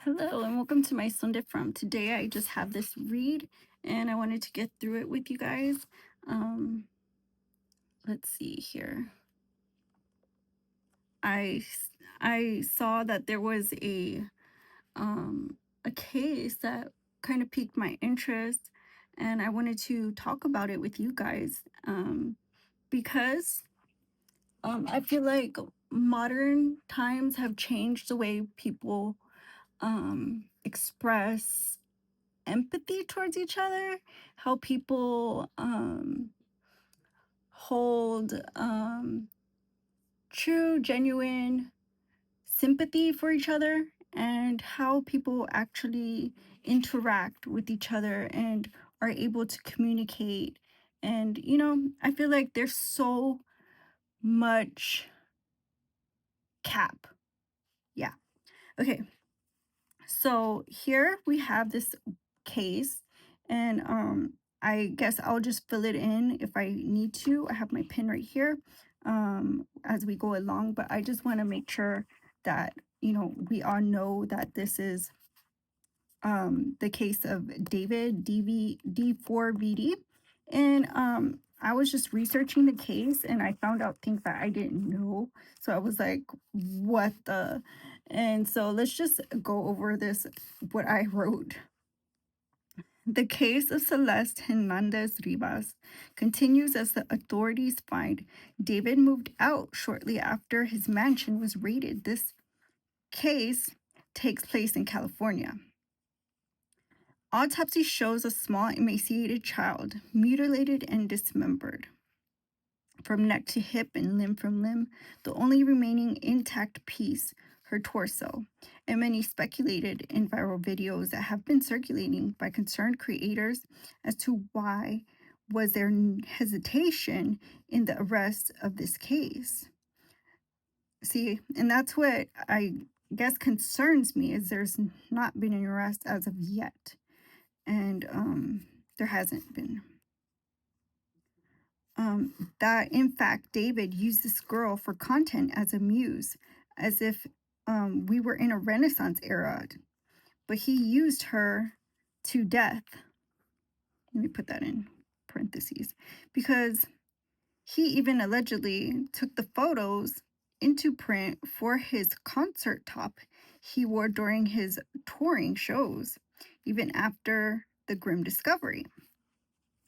Hello and welcome to my Sunday From. Today I just have this read and I wanted to get through it with you guys. Um, let's see here. I I saw that there was a case that kind of piqued my interest, and I wanted to talk about it with you guys because I feel like modern times have changed the way people express empathy towards each other, how people hold true, genuine sympathy for each other, and how people actually interact with each other and are able to communicate. And, I feel like there's so much cap. Yeah. Okay. So here we have this case, and I guess I'll just fill it in if I need to. I have my pen right here as we go along, but I just want to make sure that we all know that this is the case of David D4VD. And I was just researching the case and I found out things that I didn't know. So I was like, what the? And so let's just go over this, what I wrote. The case of Celeste Hernandez Rivas continues as the authorities find David moved out shortly after his mansion was raided. This case takes place in California. Autopsy shows a small, emaciated child, mutilated and dismembered from neck to hip and limb from limb, the only remaining intact piece, her torso. And many speculated in viral videos that have been circulating by concerned creators as to why was there hesitation in the arrest of this case. See, and that's what I guess concerns me, is there's not been an arrest as of yet. And there hasn't been. That in fact David used this girl for content as a muse, as if we were in a Renaissance era, but he used her to death. Let me put that in parentheses, because he even allegedly took the photos into print for his concert top he wore during his touring shows, even after the grim discovery.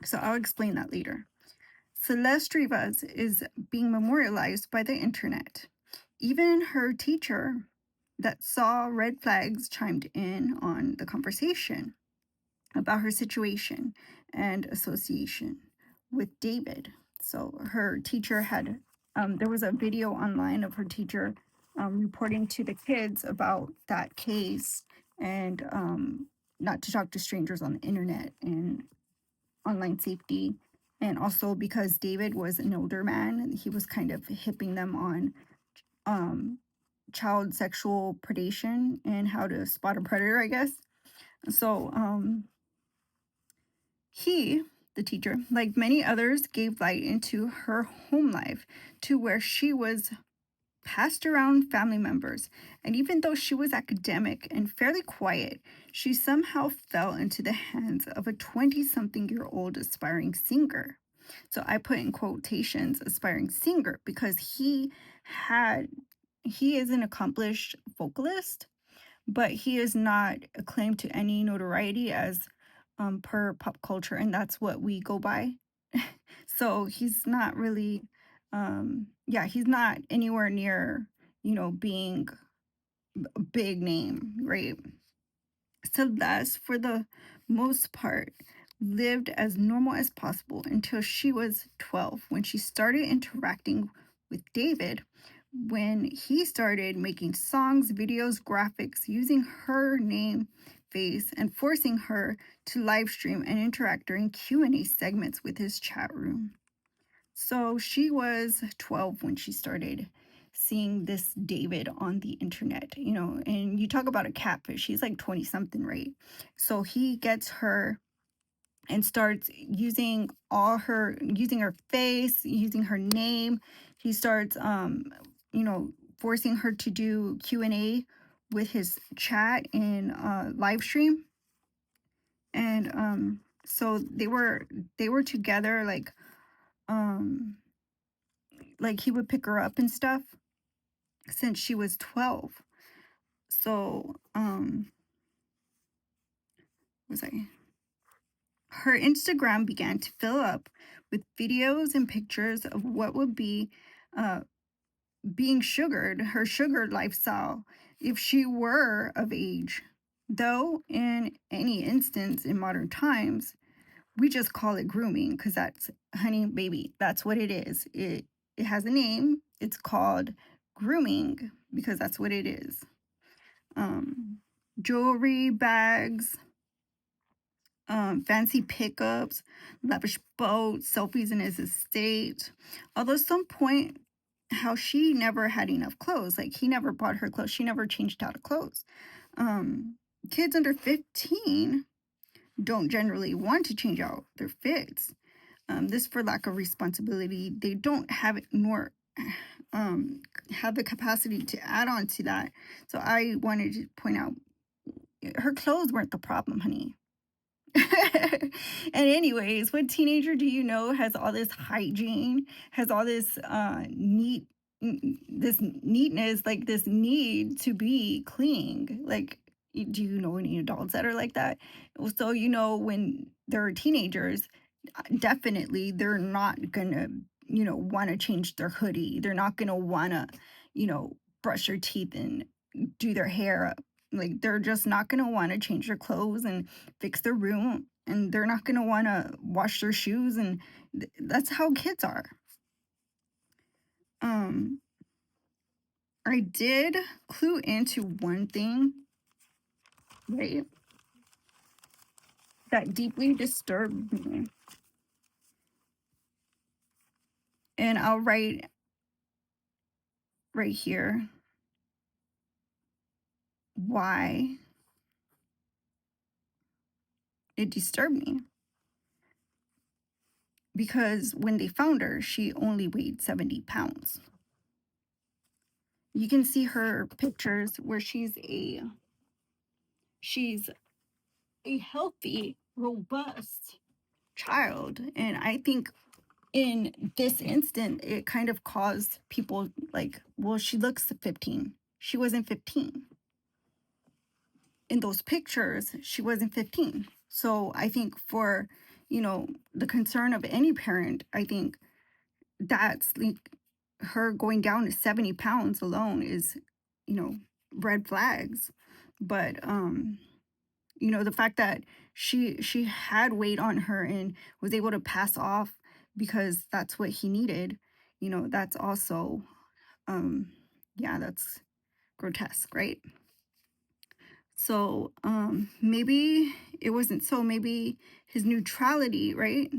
So I'll explain that later. Celeste Rivas is being memorialized by the internet. Even her teacher that saw red flags chimed in on the conversation about her situation and association with David. So her teacher had, there was a video online of her teacher reporting to the kids about that case, and not to talk to strangers on the internet and online safety. And also because David was an older man, he was kind of hipping them on child sexual predation and how to spot a predator, I guess. So he, the teacher, like many others, gave light into her home life, to where she was passed around family members. And even though she was academic and fairly quiet, she somehow fell into the hands of a 20-something-year-old aspiring singer. So I put in quotations aspiring singer, because he is an accomplished vocalist, but he is not acclaimed to any notoriety as per pop culture, and that's what we go by. So he's not really he's not anywhere near being a big name, right? Celeste, for the most part, lived as normal as possible until she was 12, when she started interacting with David, when he started making songs, videos, graphics using her name, face, and forcing her to live stream and interact during Q&A segments with his chat room. So she was 12 when she started seeing this David on the internet, and you talk about a catfish, he's like 20 something, right? So he gets her and starts using her face, using her name. He starts forcing her to do Q&A with his chat in live stream. And so they were together, um like he would pick her up and stuff since she was 12. So was I her Instagram began to fill up with videos and pictures of what would be uh being sugared, her sugar lifestyle, if she were of age. Though in any instance in modern times, we just call it grooming because that's, honey, baby, that's what it is. It has a name. It's called grooming because that's what it is. Um, Jewelry, bags, fancy pickups, lavish boats, selfies in his estate. Although some point how she never had enough clothes. Like he never bought her clothes. She never changed out of clothes. Um, Kids under 15 don't generally want to change out their fits. This for lack of responsibility. They don't have it nor have the capacity to add on to that. So I wanted to point out her clothes weren't the problem, honey. And anyways, what teenager do you know has all this hygiene, has all this this neatness, like this need to be clean? Like, do you know any adults that are like that? So when they're teenagers, definitely they're not gonna want to change their hoodie. They're not gonna want to you know brush their teeth and do their hair up. Like they're just not gonna want to change their clothes and fix their room, and they're not gonna want to wash their shoes, and that's how kids are. um I did clue into one thing, right, that deeply disturbed me, and I'll write right here why it disturbed me. Because when they found her, she only weighed 70 pounds. You can see her pictures where she's a healthy, robust child. And I think in this instant, it kind of caused people like, well, she looks 15. She wasn't 15. In those pictures, she wasn't 15. So I think for, the concern of any parent, I think that's like her going down to 70 pounds alone is, you know, red flags. But the fact that she had weight on her and was able to pass off because that's what he needed, that's also yeah, that's grotesque, right? So maybe it wasn't so. Maybe his neutrality, right?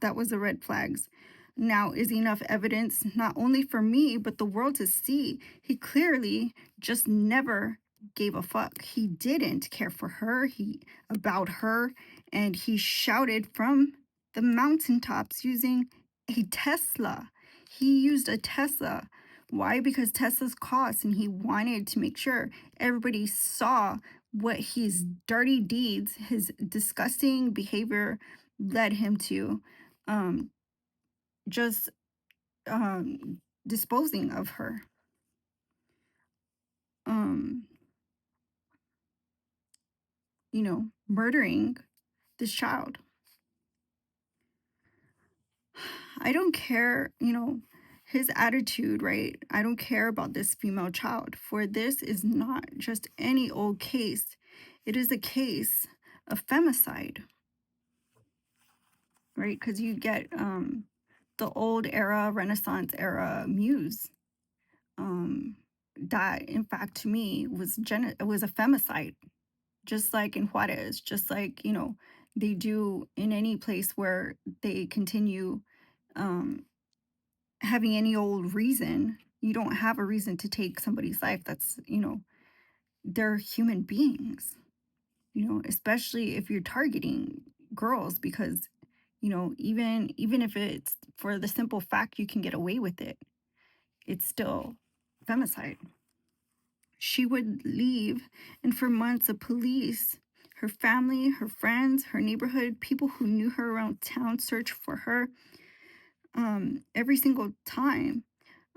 That was the red flags. Now is enough evidence not only for me but the world to see he clearly just never gave a fuck. He didn't care for her, he about her, and he shouted from the mountaintops using a Tesla. He used a Tesla. Why? Because Tesla's cost, and he wanted to make sure everybody saw what his dirty deeds, his disgusting behavior led him to, um, just disposing of her, um, murdering this child. I don't care, his attitude, right? I don't care about this female child, for this is not just any old case. It is a case of femicide, right? Because you get the old era, Renaissance era muse, that in fact to me was a femicide, just like in Juarez, just like they do in any place where they continue um, having any old reason. You don't have a reason to take somebody's life. That's they're human beings. Especially if you're targeting girls, because even if it's for the simple fact you can get away with it, it's still femicide. she would leave, and for months, the police, her family, her friends, her neighborhood, people who knew her around town searched for her every single time.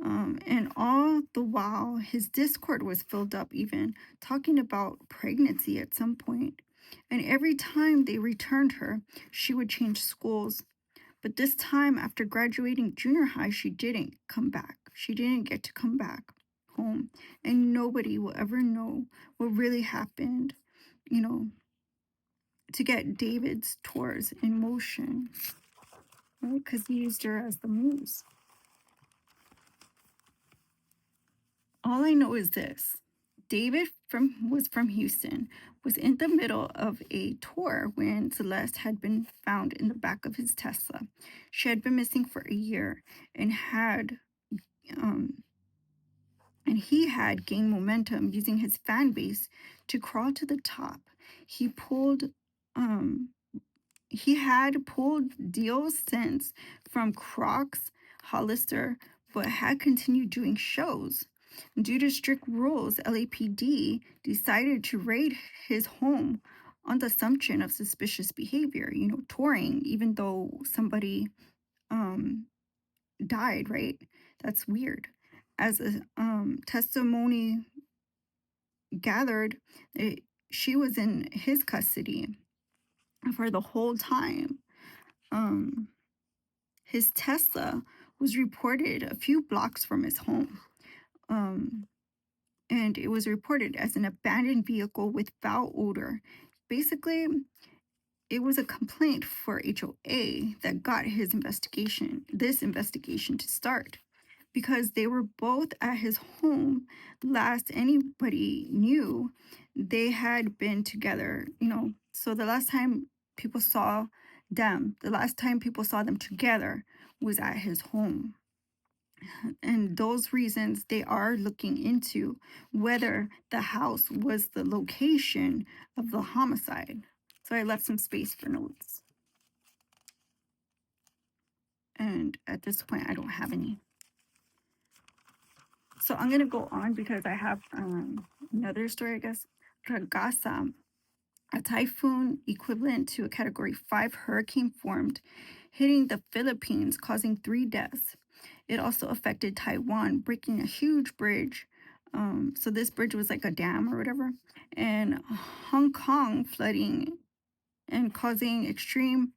And all the while, his Discord was filled up, even talking about pregnancy at some point. And every time they returned her, she would change schools. But this time, after graduating junior high, she didn't come back. She didn't get to come back home. And nobody will ever know what really happened, you know, to get David's tours in motion, right? Because he used her as the muse. All I know is this. David was from Houston, was in the middle of a tour when Celeste had been found in the back of his Tesla. She had been missing for a year and um, he had gained momentum using his fan base to crawl to the top. He pulled um, he had pulled deals since from Crocs, Hollister, but had continued doing shows. Due to strict rules, LAPD decided to raid his home on the assumption of suspicious behavior, touring, even though somebody died, right? That's weird. As a testimony gathered, she was in his custody for the whole time. His Tesla was reported a few blocks from his home. And it was reported as an abandoned vehicle with foul odor. Basically, it was a complaint for HOA that got this investigation to start, because they were both at his home. Last anybody knew, they had been together, So the last time people saw them together was at his home. And those reasons, they are looking into whether the house was the location of the homicide. So I left some space for notes. And at this point, I don't have any. So I'm going to go on because I have another story, I guess. Ragasa, a typhoon equivalent to a Category 5 hurricane, formed, hitting the Philippines, causing 3 deaths. It also affected Taiwan, breaking a huge bridge. So this bridge was like a dam or whatever. And Hong Kong, flooding and causing extreme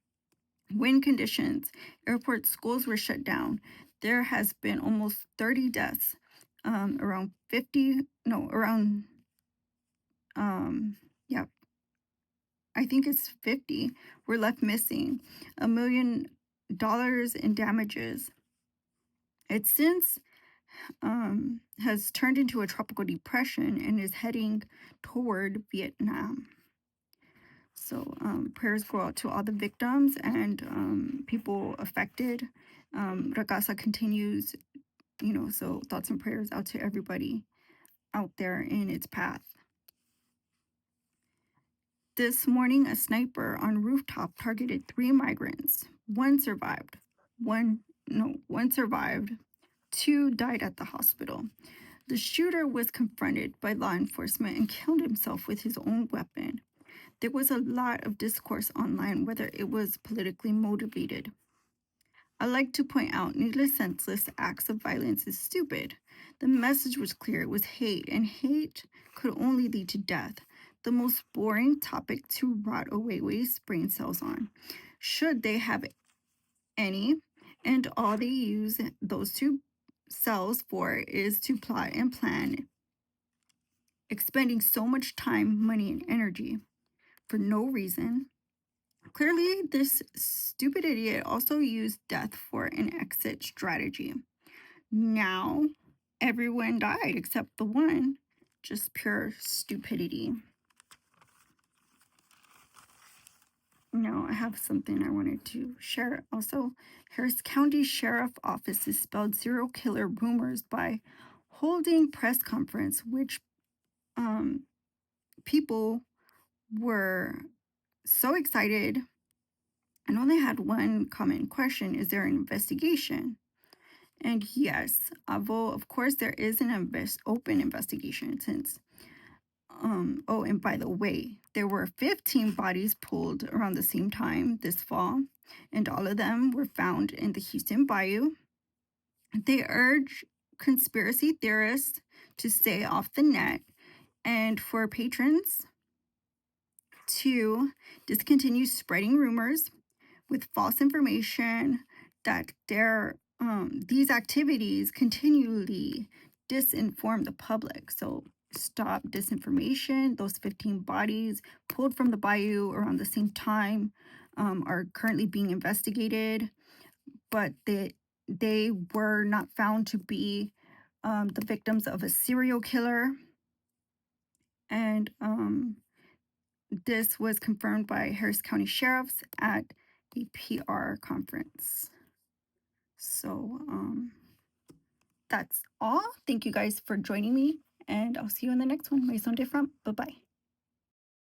wind conditions. Airport schools were shut down. There has been almost 30 deaths. Around 50, no, around, yeah, I think it's 50 were left missing. $1 million in damages. It since has turned into a tropical depression and is heading toward Vietnam. So prayers go out to all the victims and people affected. Ragasa continues, so thoughts and prayers out to everybody out there in its path. This morning, a sniper on rooftop targeted 3 migrants. One survived. One survived. 2 died at the hospital. The shooter was confronted by law enforcement and killed himself with his own weapon. There was a lot of discourse online whether it was politically motivated. I like to point out needless, senseless acts of violence is stupid. The message was clear. It was hate, and hate could only lead to death. The most boring topic to rot away waste brain cells on, should they have any, and all they use those 2 cells for is to plot and plan, expending so much time, money, and energy for no reason. Clearly, this stupid idiot also used death for an exit strategy. Now, everyone died except the one. Just pure stupidity. Now, I have something I wanted to share. Also, Harris County Sheriff Office dispelled serial killer rumors by holding press conference, which people were so excited and only had one common question: is there an investigation? And yes, although of course there is an open investigation since oh, and by the way, there were 15 bodies pulled around the same time this fall, and all of them were found in the Houston Bayou. They urge conspiracy theorists to stay off the net and for patrons to discontinue spreading rumors with false information that these activities continually disinform the public. So stop disinformation. Those 15 bodies pulled from the bayou around the same time are currently being investigated, but they were not found to be the victims of a serial killer. And this was confirmed by Harris County sheriffs at a PR conference. So that's all. Thank you guys for joining me, and I'll see you in the next one. Mais son de front. Bye bye.